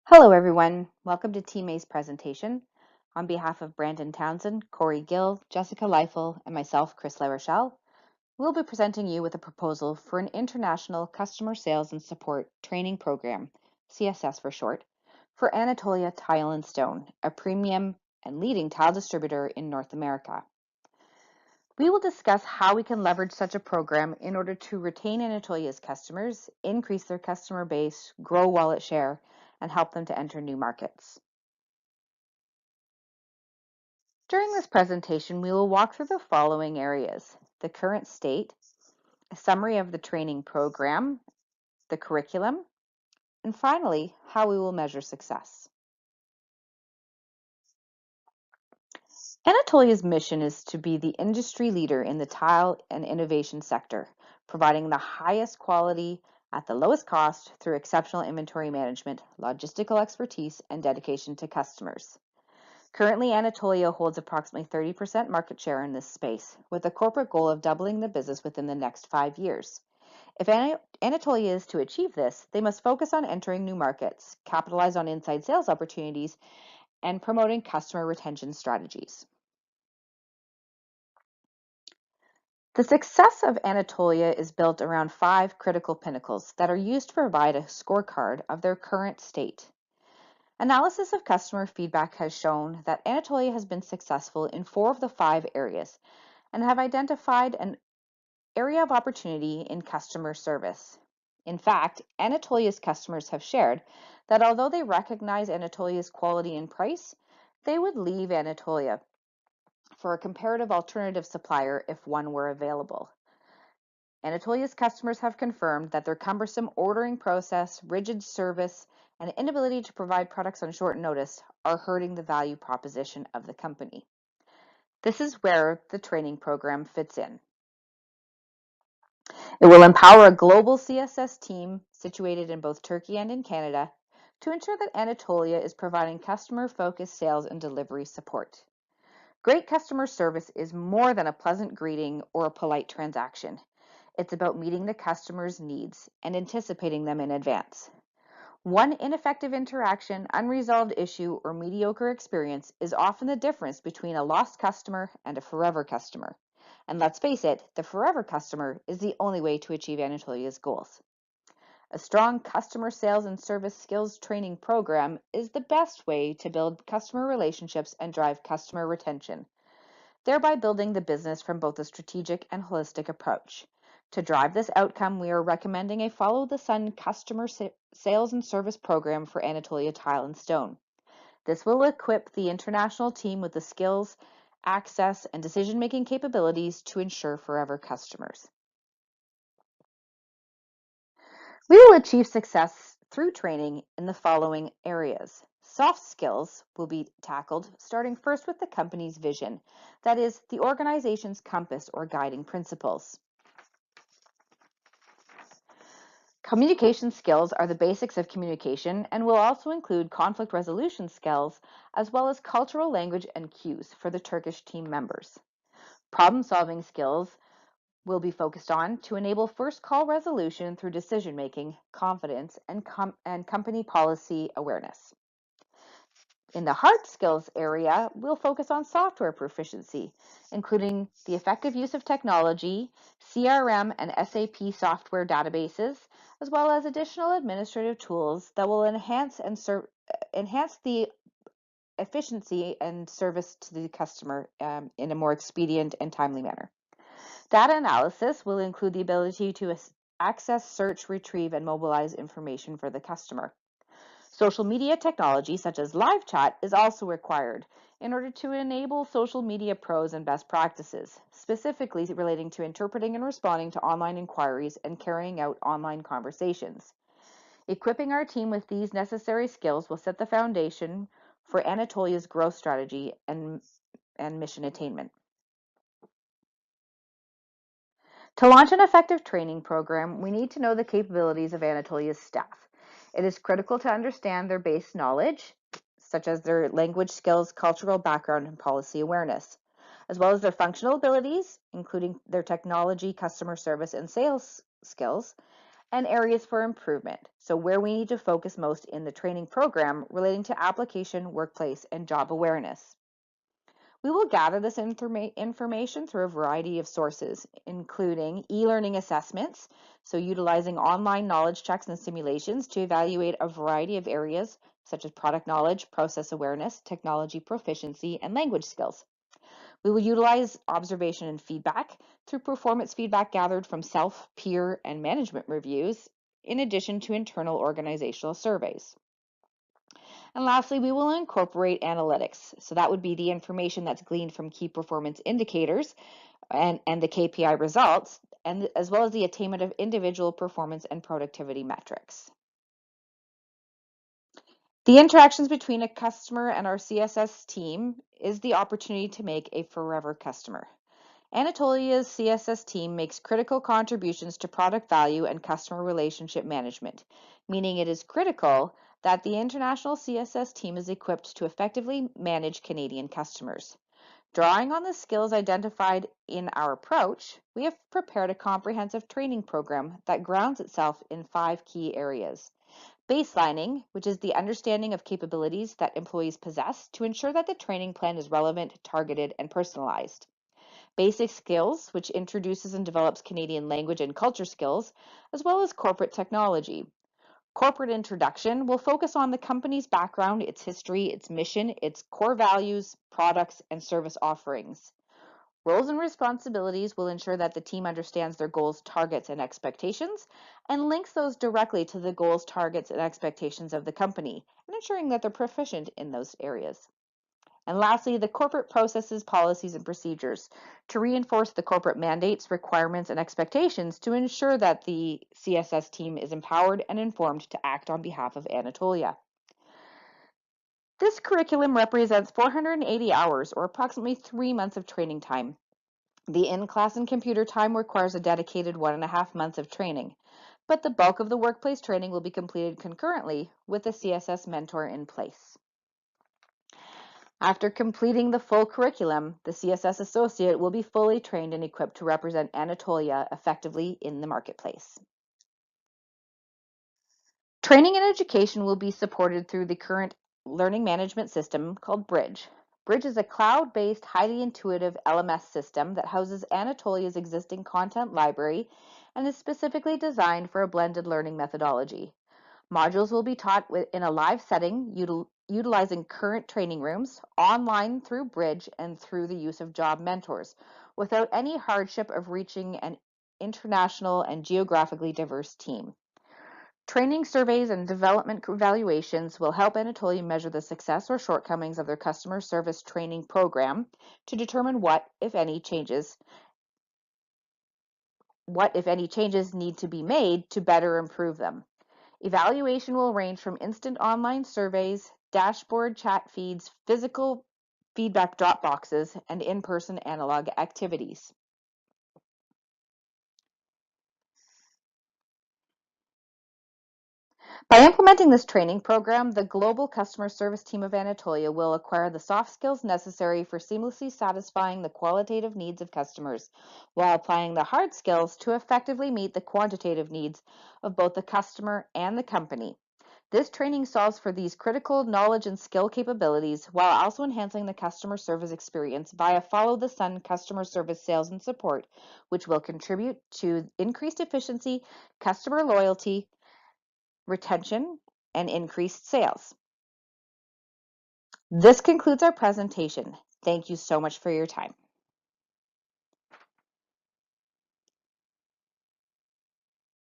Hello, everyone. Welcome to Team A's presentation. On behalf of Brandon Townsend, Corey Gill, Jessica Leifel, and myself, Chris LaRochelle, we'll be presenting you with a proposal for an International Customer Sales and Support Training Program, CSS for short, for Anatolia Tile and Stone, a premium and leading tile distributor in North America. We will discuss how we can leverage such a program in order to retain Anatolia's customers, increase their customer base, grow wallet share, and help them to enter new markets. During this presentation, we will walk through the following areas: the current state, a summary of the training program, the curriculum, and finally, how we will measure success. Anatolia's mission is to be the industry leader in the tile and innovation sector, providing the highest quality at the lowest cost through exceptional inventory management, logistical expertise, and dedication to customers. Currently, Anatolia holds approximately 30% market share in this space, with a corporate goal of doubling the business within the next 5 years. If Anatolia is to achieve this, they must focus on entering new markets, capitalize on inside sales opportunities, and promoting customer retention strategies. The success of Anatolia is built around 5 critical pinnacles that are used to provide a scorecard of their current state. Analysis of customer feedback has shown that Anatolia has been successful in 4 of the 5 areas and have identified an area of opportunity in customer service. In fact, Anatolia's customers have shared that although they recognize Anatolia's quality and price, they would leave Anatolia for a comparative alternative supplier if one were available. Anatolia's customers have confirmed that their cumbersome ordering process, rigid service, and inability to provide products on short notice are hurting the value proposition of the company. This is where the training program fits in. It will empower a global CSS team situated in both Turkey and in Canada to ensure that Anatolia is providing customer-focused sales and delivery support. Great customer service is more than a pleasant greeting or a polite transaction. It's about meeting the customer's needs and anticipating them in advance. One ineffective interaction, unresolved issue, or mediocre experience is often the difference between a lost customer and a forever customer. And let's face it, the forever customer is the only way to achieve Anatolia's goals. A strong customer sales and service skills training program is the best way to build customer relationships and drive customer retention, thereby building the business from both a strategic and holistic approach. To drive this outcome, we are recommending a follow-the-sun customer sales and service program for Anatolia Tile and Stone. This will equip the international team with the skills, access, and decision-making capabilities to ensure forever customers. We will achieve success through training in the following areas. Soft skills will be tackled, starting first with the company's vision, that is, the organization's compass or guiding principles. Communication skills are the basics of communication and will also include conflict resolution skills, as well as cultural language and cues for the Turkish team members. Problem-solving skills will be focused on to enable first call resolution through decision-making, confidence, and company policy awareness. In the hard skills area, we'll focus on software proficiency, including the effective use of technology, CRM and SAP software databases, as well as additional administrative tools that will enhance the efficiency and service to the customer in a more expedient and timely manner. Data analysis will include the ability to access, search, retrieve, and mobilize information for the customer. Social media technology, such as live chat, is also required in order to enable social media pros and best practices, specifically relating to interpreting and responding to online inquiries and carrying out online conversations. Equipping our team with these necessary skills will set the foundation for Anatolia's growth strategy and mission attainment. To launch an effective training program, we need to know the capabilities of Anatolia's staff. It is critical to understand their base knowledge, such as their language skills, cultural background, and policy awareness, as well as their functional abilities, including their technology, customer service, and sales skills, and areas for improvement, so where we need to focus most in the training program relating to application, workplace, and job awareness. We will gather this information through a variety of sources, including e-learning assessments, so utilizing online knowledge checks and simulations to evaluate a variety of areas such as product knowledge, process awareness, technology proficiency, and language skills. We will utilize observation and feedback through performance feedback gathered from self, peer, and management reviews, in addition to internal organizational surveys. And lastly, we will incorporate analytics. So that would be the information that's gleaned from key performance indicators and the KPI results, and as well as the attainment of individual performance and productivity metrics. The interactions between a customer and our CSS team is the opportunity to make a forever customer. Anatolia's CSS team makes critical contributions to product value and customer relationship management, meaning it is critical that the international CSS team is equipped to effectively manage Canadian customers. Drawing on the skills identified in our approach, we have prepared a comprehensive training program that grounds itself in 5 key areas. Baselining, which is the understanding of capabilities that employees possess to ensure that the training plan is relevant, targeted, and personalized. Basic skills, which introduces and develops Canadian language and culture skills, as well as corporate technology. Corporate introduction will focus on the company's background, its history, its mission, its core values, products, and service offerings. Roles and responsibilities will ensure that the team understands their goals, targets, and expectations, and links those directly to the goals, targets, and expectations of the company, and ensuring that they're proficient in those areas. And lastly, the corporate processes, policies, and procedures to reinforce the corporate mandates, requirements, and expectations to ensure that the CSS team is empowered and informed to act on behalf of Anatolia. This curriculum represents 480 hours, or approximately 3 months of training time. The in-class and computer time requires a dedicated 1.5 months of training, but the bulk of the workplace training will be completed concurrently with a CSS mentor in place. After completing the full curriculum, the CSS associate will be fully trained and equipped to represent Anatolia effectively in the marketplace. Training and education will be supported through the current learning management system called Bridge. Bridge is a cloud-based, highly intuitive LMS system that houses Anatolia's existing content library and is specifically designed for a blended learning methodology. Modules will be taught in a live setting, utilizing current training rooms, online through Bridge, and through the use of job mentors, without any hardship of reaching an international and geographically diverse team. Training surveys and development evaluations will help Anatolia measure the success or shortcomings of their customer service training program to determine what, if any, changes need to be made to better improve them. Evaluation will range from instant online surveys, dashboard chat feeds, physical feedback drop boxes, and in-person analog activities. By implementing this training program, the global customer service team of Anatolia will acquire the soft skills necessary for seamlessly satisfying the qualitative needs of customers, while applying the hard skills to effectively meet the quantitative needs of both the customer and the company. This training solves for these critical knowledge and skill capabilities while also enhancing the customer service experience via Follow the Sun customer service sales and support, which will contribute to increased efficiency, customer loyalty, retention, and increased sales. This concludes our presentation. Thank you so much for your time.